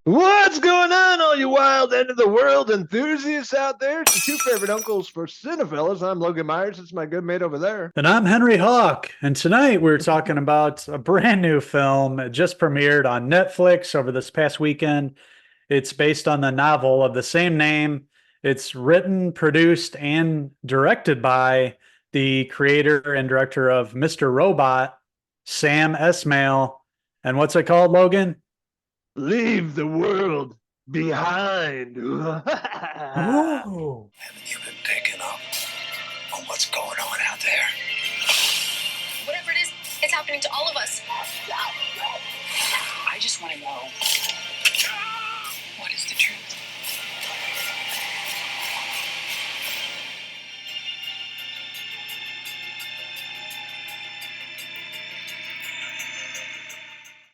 What's going on, all you wild end of the world enthusiasts out there? It's your two favorite uncles for Cinephellas. I'm Logan Myers. It's my good mate over there. And I'm Henry Hawk. And tonight we're talking about a brand new film. It just premiered on Netflix over this past weekend. It's based on the novel of the same name. It's written, produced, and directed by the creator and director of Mr. Robot, Sam Esmail. And what's it called, Logan? Leave the world behind. Oh, Haven't you been picking up on what's going on out there? Whatever it is, it's happening to all of us. I just want to know, what is the truth?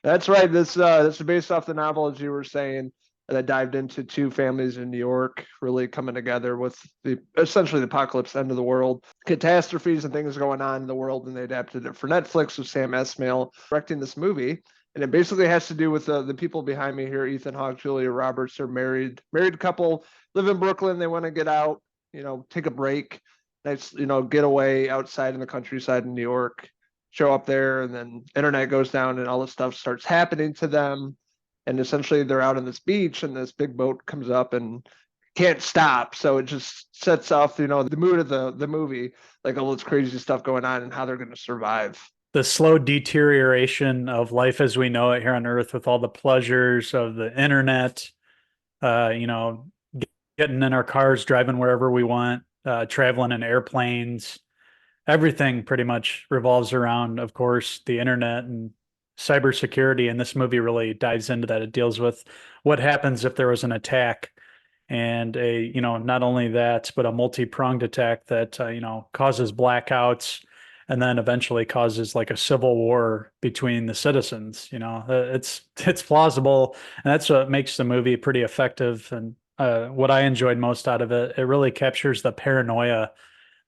That's right. This is based off the novel, as you were saying, that dived into two families in New York, really coming together with the essentially the apocalypse, end of the world, catastrophes and things going on in the world, and they adapted it for Netflix with Sam Esmail directing this movie. And it basically has to do with the people behind me here. Ethan Hawke, Julia Roberts are married couple, live in Brooklyn. They want to get out, take a break, nice, getaway outside in the countryside in New York, show up there, and then internet goes down and all this stuff starts happening to them. And essentially they're out on this beach and this big boat comes up and can't stop. So it just sets off, the mood of the movie, like all this crazy stuff going on and how they're going to survive. the slow deterioration of life as we know it here on Earth with all the pleasures of the internet, uh, you know, getting in our cars, driving wherever we want, traveling in airplanes. Everything pretty much revolves around, of course, the internet and cybersecurity. And this movie really dives into that. It deals with what happens if there was an attack and not only that, but a multi-pronged attack that, causes blackouts and then eventually causes like a civil war between the citizens. It's plausible, and that's what makes the movie pretty effective. And what I enjoyed most out of it, it really captures the paranoia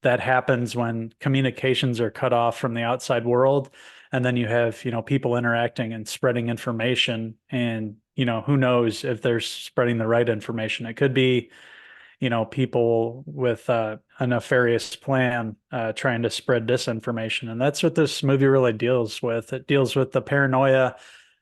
that happens when communications are cut off from the outside world, and then you have people interacting and spreading information, and who knows if they're spreading the right information. It could be people with a nefarious plan trying to spread disinformation. And that's what this movie really deals with. It deals with the paranoia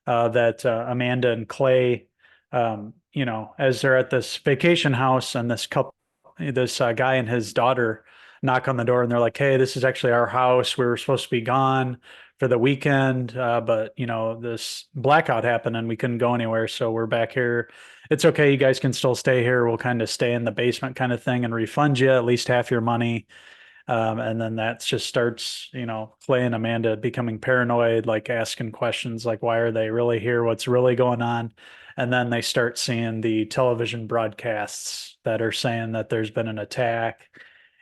that Amanda and Clay, as they're at this vacation house, and this guy and his daughter knock on the door, and they're like, "Hey, this is actually our house. We were supposed to be gone for the weekend, but this blackout happened and we couldn't go anywhere, so we're back here. It's okay, you guys can still stay here. We'll kind of stay in the basement kind of thing and refund you at least half your money." And then that just starts, Clay and Amanda becoming paranoid, like asking questions like, why are they really here? What's really going on? And then they start seeing the television broadcasts that are saying that there's been an attack.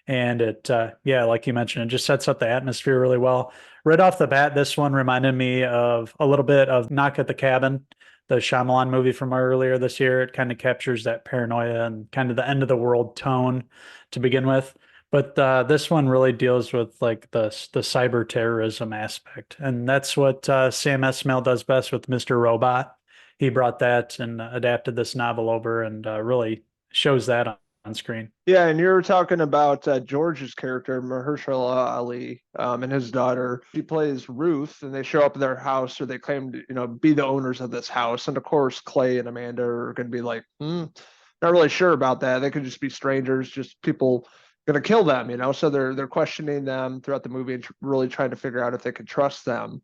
And yeah, like you mentioned, it just sets up the atmosphere really well. Right off the bat, this one reminded me of a little bit of Knock at the Cabin, the Shyamalan movie from earlier this year. It kind of captures that paranoia and kind of the end of the world tone to begin with. But this one really deals with like the cyber terrorism aspect, and that's what Sam Esmail does best with Mr. Robot. He brought that and adapted this novel over, and really shows that on screen. Yeah, and you're talking about George's character, Mahershala Ali, and his daughter. She plays Ruth, and they show up at their house, or they claim to, be the owners of this house. And of course, Clay and Amanda are going to be like, not really sure about that. They could just be strangers, just people going to kill them, So they're questioning them throughout the movie and really trying to figure out if they can trust them.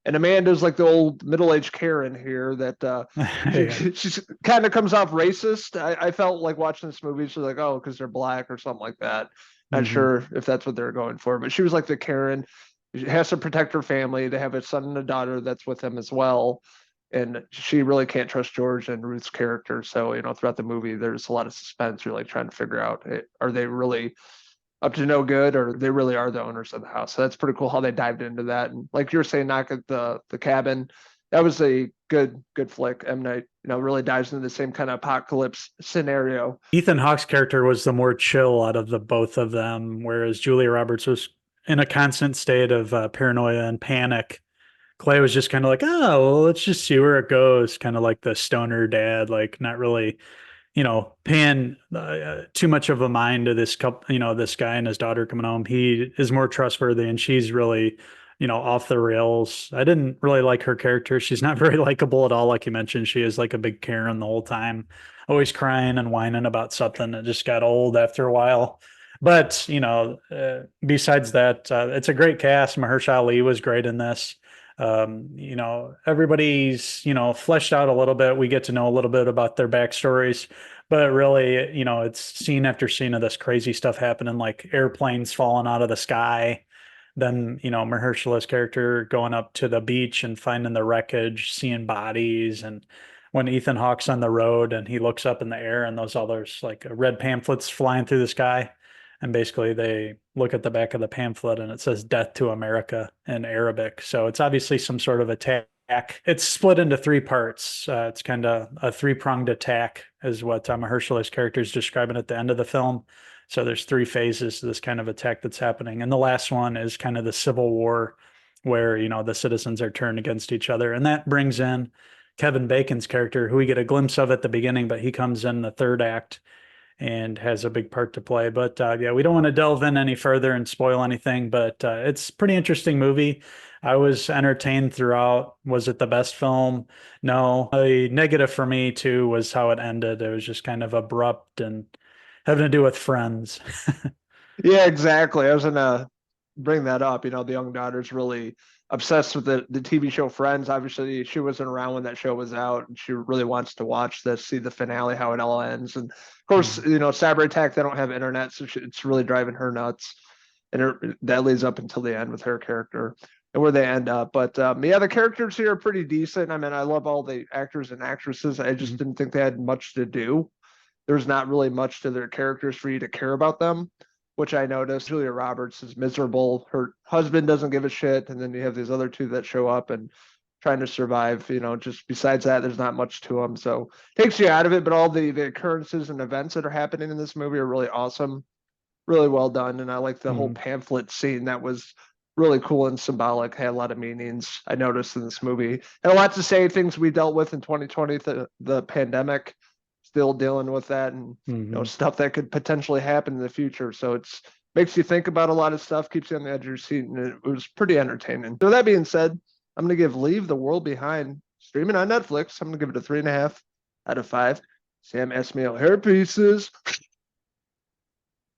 And Amanda's like the old middle-aged Karen here that Yeah. she's kind of comes off racist. I felt like watching this movie. She's like, oh, because they're black or something like that. Not Mm-hmm. sure if that's what they're going for, but she was like the Karen. She has to protect her family. They have a son and a daughter that's with them as well. And she really can't trust George and Ruth's character. So, throughout the movie, there's a lot of suspense. You're like trying to figure out, are they really up to no good, or they really are the owners of the house. So that's pretty cool how they dived into that. And like you were saying, Knock at the Cabin, that was a good flick. M Night, really dives into the same kind of apocalypse scenario. Ethan Hawke's character was the more chill out of the both of them, whereas Julia Roberts was in a constant state of paranoia and panic Clay was just kind of like, oh, well, let's just see where it goes. Kind of like the stoner dad, like not really, paying too much of a mind to this couple, this guy and his daughter coming home. He is more trustworthy, and she's really, off the rails. I didn't really like her character. She's not very likable at all. Like you mentioned, she is like a big Karen the whole time, always crying and whining about something that just got old after a while. But, besides that, it's a great cast. Mahershala Ali was great in this. Everybody's, fleshed out a little bit. We get to know a little bit about their backstories, but really, it's scene after scene of this crazy stuff happening, like airplanes falling out of the sky. Then, Mahershala's character going up to the beach and finding the wreckage, seeing bodies. And when Ethan Hawke's on the road and he looks up in the air and there's like red pamphlets flying through the sky. And basically they look at the back of the pamphlet and it says "Death to America" in Arabic. So it's obviously some sort of attack. It's split into three parts. It's kind of a three-pronged attack is what Mahershala's character is describing at the end of the film. So there's three phases to this kind of attack that's happening. And the last one is kind of the civil war where, the citizens are turned against each other. And that brings in Kevin Bacon's character, who we get a glimpse of at the beginning, but he comes in the third act and has a big part to play. But yeah, we don't want to delve in any further and spoil anything, but it's a pretty interesting movie. I was entertained throughout. Was it the best film? No. The negative for me too was how it ended. It was just kind of abrupt and having to do with friends. Yeah, exactly. I was gonna bring that up. The young daughter's really obsessed with the TV show Friends. Obviously, she wasn't around when that show was out, and she really wants to watch this, see the finale, how it all ends. And of course, CyberAttack, they don't have internet, so it's really driving her nuts. And that leads up until the end with her character and where they end up. But yeah, the characters here are pretty decent. I mean, I love all the actors and actresses. I just didn't think they had much to do. There's not really much to their characters for you to care about them, which I noticed. Julia Roberts is miserable. Her husband doesn't give a shit. And then you have these other two that show up and trying to survive. Just besides that, there's not much to them. So takes you out of it. But all the occurrences and events that are happening in this movie are really awesome, really well done. And I like the whole pamphlet scene. That was really cool and symbolic, had a lot of meanings I noticed in this movie. And a lot to say, things we dealt with in 2020, the pandemic, still dealing with that, and stuff that could potentially happen in the future. So it's makes you think about a lot of stuff, keeps you on the edge of your seat, and it was pretty entertaining. So that being said, I'm going to give Leave the World Behind, streaming on Netflix, I'm going to give it a 3.5 out of 5 Sam Esmail hair pieces.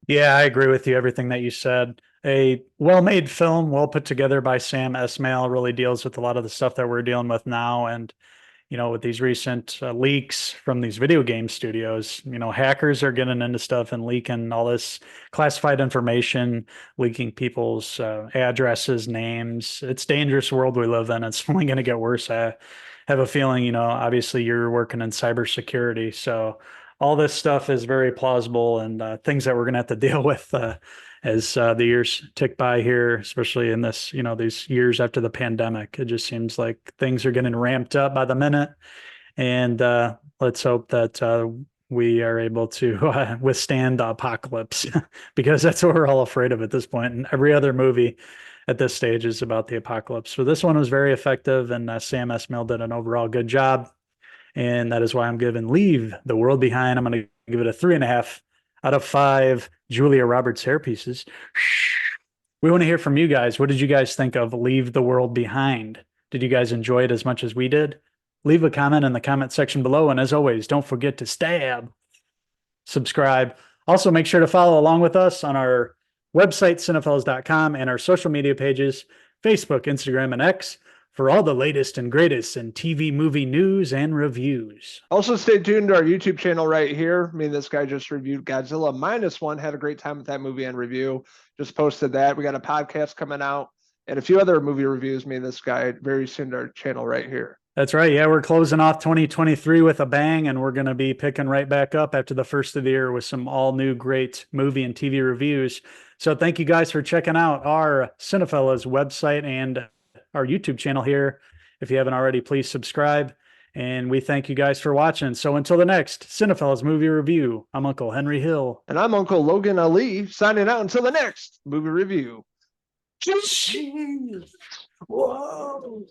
Yeah, I agree with you. Everything that you said. A well-made film, well put together by Sam Esmail, really deals with a lot of the stuff that we're dealing with now. And with these recent leaks from these video game studios, hackers are getting into stuff and leaking all this classified information, leaking people's addresses, names. It's a dangerous world we live in. It's only going to get worse. I have a feeling, obviously you're working in cybersecurity. So all this stuff is very plausible and things that we're going to have to deal with as the years tick by here, especially in this, these years after the pandemic. It just seems like things are getting ramped up by the minute. And let's hope that we are able to withstand the apocalypse because that's what we're all afraid of at this point. And every other movie at this stage is about the apocalypse. So this one was very effective, and Sam Esmail did an overall good job. And that is why I'm giving Leave the World Behind. I'm going to give it a 3.5 out of 5 Julia Roberts hair pieces. We want to hear from you guys. What did you guys think of Leave the World Behind? Did you guys enjoy it as much as we did? Leave a comment in the comment section below. And as always, don't forget to stab, subscribe. Also, make sure to follow along with us on our website, Cinephellas.com, and our social media pages, Facebook, Instagram, and X, for all the latest and greatest in TV movie news and reviews. Also, stay tuned to our YouTube channel right here. Me and this guy just reviewed Godzilla -1. Had a great time with that movie and review. Just posted that. We got a podcast coming out and a few other movie reviews, me and this guy, very soon to our channel right here. That's right. Yeah, we're closing off 2023 with a bang, and we're going to be picking right back up after the first of the year with some all new great movie and TV reviews. So thank you guys for checking out our Cinephellas website and our YouTube channel here. If you haven't already, please subscribe. And we thank you guys for watching. So until the next Cinephellas movie review, I'm Uncle Henry Hill. And I'm Uncle Logan Ali, signing out until the next movie review. Whoa.